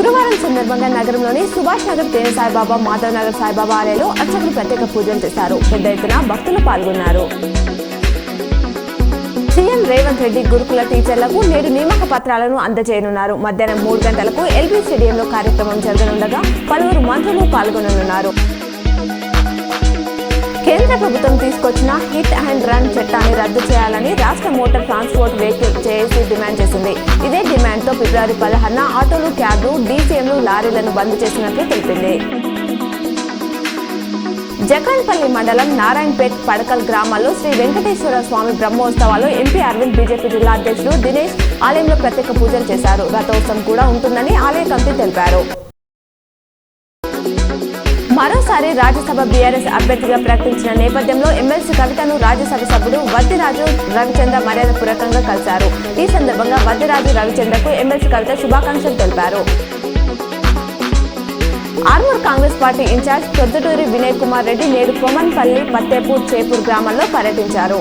గురువారం సందర్భంగా నగరంలోని సుభాష్ నగర్ తేనె సాయిబాబా, మాధవ్ నగర్ సాయిబాబా ఆలయంలో అర్చకులు ప్రత్యేక పూజలు చేశారు. పెద్ద ఎత్తున భక్తులు పాల్గొన్నారు. సీఎం రేవంత్ రెడ్డి గురుకుల టీచర్లకు నేడు నియామక పత్రాలను అందజేయనున్నారు. మధ్యాహ్నం 3 గంటలకు ఎల్బీ స్టేడియంలో కార్యక్రమం జరగనుండగా పలువురు మంత్రులు పాల్గొననున్నారు. కేంద్ర ప్రభుత్వం తీసుకొచ్చిన హిట్ అండ్ రన్ చట్టాన్ని రద్దు చేయాలని రాష్ట్ర motor transport vehicle JAC demand చేసింది. ఇదే డిమాండ్తో ఫిబ్రవరి 16న ఆటోలు, క్యాబ్లు, డీసీఎంలు, లారీలను బంద్ చేసినట్లు తెలిపింది. జక్రన్పల్లి మండలం నారాయణపేట్, పడకల్ గ్రామాల్లో శ్రీ వెంకటేశ్వర స్వామి బ్రహ్మోత్సవాల్లో ఎంపీ అరవింద్, బీజేపీ జిల్లా అధ్యక్షుడు దినేష్ ఆలయంలో ప్రత్యేక పూజలు చేశారు. రథోత్సవం కూడా ఉంటుందని ఆలయ కమిటీ తెలిపారు. మరోసారి రాజ్యసభ బీఆర్ఎస్ అభ్యర్థిగా ప్రకటించిన నేపథ్యంలో ఎమ్మెల్సీ కవితను రాజ్యసభ సభ్యుడు వద్దిరాజు రవిచంద్ర మర్యాదపూర్వకంగా కలిశారు. ఈ సందర్భంగా వద్దిరాజు రవిచంద్రకు ఎమ్మెల్సీ కవిత శుభాకాంక్షలు తెలిపారు. ఆర్మూర్ కాంగ్రెస్ పార్టీ ఇన్ఛార్జ్ ప్రొద్దుటూరి వినయ్ కుమార్ రెడ్డి నేడు కొమన్పల్లి, పత్తేపూర్, చేపూర్ గ్రామాల్లో పర్యటించారు.